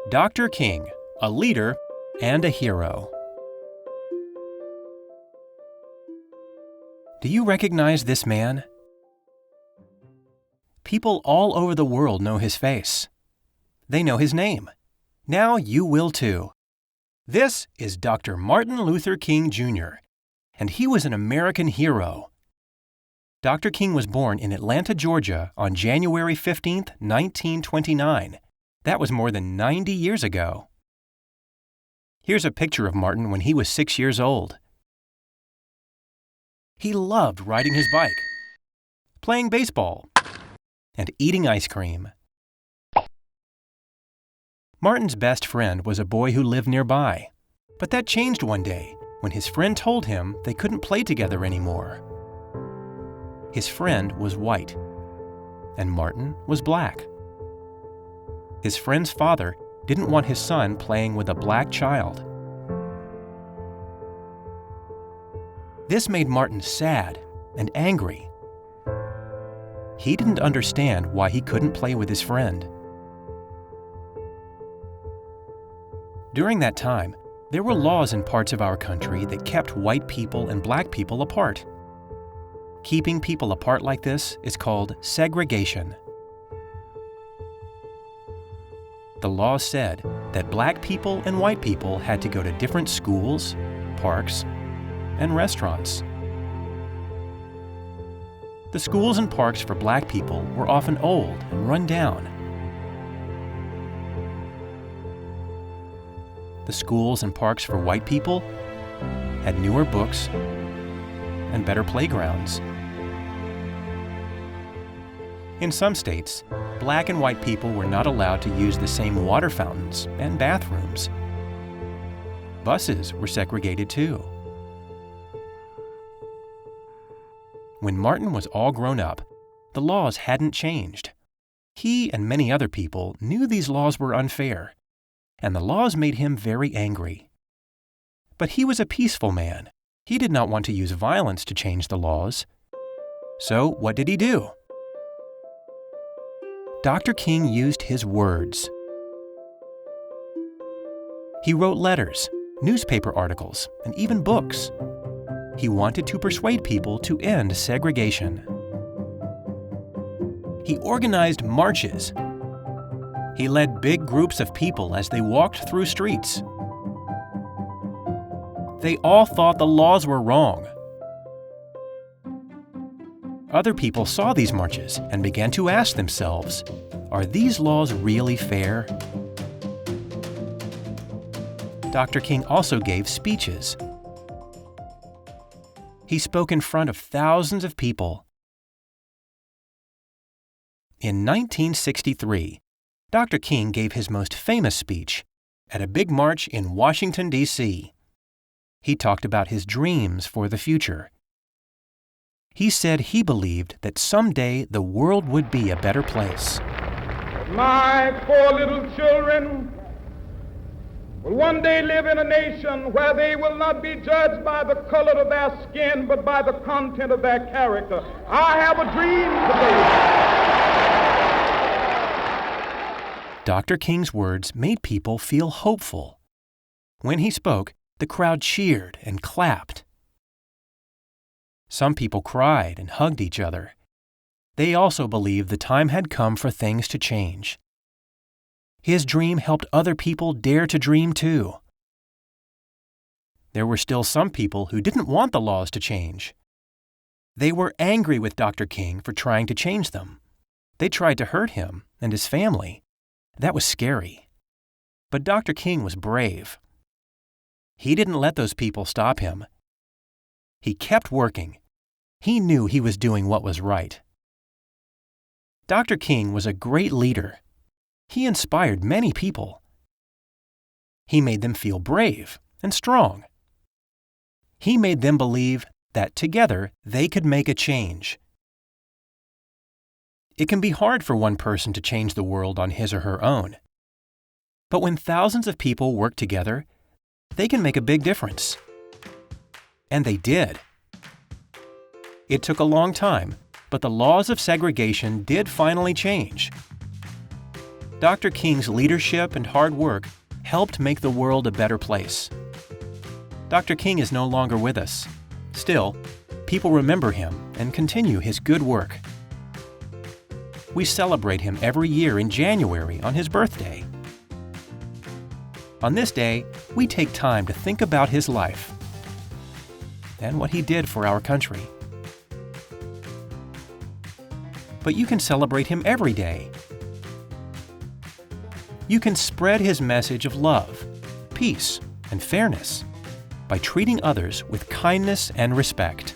Dr. King, a leader and a hero. Do you recognize this man? People all over the world know his face. They know his name. Now you will too. This is Dr. Martin Luther King Jr., and he was an American hero. Dr. King was born in Atlanta, Georgia on January 15, 1929. That was more than 90 years ago. Here's a picture of Martin when he was 6 years old. He loved riding his bike, playing baseball, and eating ice cream. Martin's best friend was a boy who lived nearby, but that changed one day when his friend told him they couldn't play together anymore. His friend was white, and Martin was black. His friend's father didn't want his son playing with a black child. This made Martin sad and angry. He didn't understand why he couldn't play with his friend. During that time, there were laws in parts of our country that kept white people and black people apart. Keeping people apart like this is called segregation. The law said that black people and white people had to go to different schools, parks, and restaurants. The schools and parks for black people were often old and run down. The schools and parks for white people had newer books and better playgrounds. In some states, black and white people were not allowed to use the same water fountains and bathrooms. Buses were segregated too. When Martin was all grown up, the laws hadn't changed. He and many other people knew these laws were unfair, and the laws made him very angry. But he was a peaceful man. He did not want to use violence to change the laws. So what did he do? Dr. King used his words. He wrote letters, newspaper articles, and even books. He wanted to persuade people to end segregation. He organized marches. He led big groups of people as they walked through streets. They all thought the laws were wrong. Other people saw these marches and began to ask themselves, are these laws really fair? Dr. King also gave speeches. He spoke in front of thousands of people. In 1963, Dr. King gave his most famous speech at a big march in Washington, D.C. He talked about his dreams for the future. He said he believed that someday the world would be a better place. My poor little children will one day live in a nation where they will not be judged by the color of their skin, but by the content of their character. I have a dream today. Dr. King's words made people feel hopeful. When he spoke, the crowd cheered and clapped. Some people cried and hugged each other. They also believed the time had come for things to change. His dream helped other people dare to dream too. There were still some people who didn't want the laws to change. They were angry with Dr. King for trying to change them. They tried to hurt him and his family. That was scary. But Dr. King was brave. He didn't let those people stop him. He kept working. He knew he was doing what was right. Dr. King was a great leader. He inspired many people. He made them feel brave and strong. He made them believe that together they could make a change. It can be hard for one person to change the world on his or her own. But when thousands of people work together, they can make a big difference. And they did. It took a long time, but the laws of segregation did finally change. Dr. King's leadership and hard work helped make the world a better place. Dr. King is no longer with us. Still, people remember him and continue his good work. We celebrate him every year in January on his birthday. On this day, we take time to think about his life and what he did for our country. But you can celebrate him every day. You can spread his message of love, peace, and fairness by treating others with kindness and respect.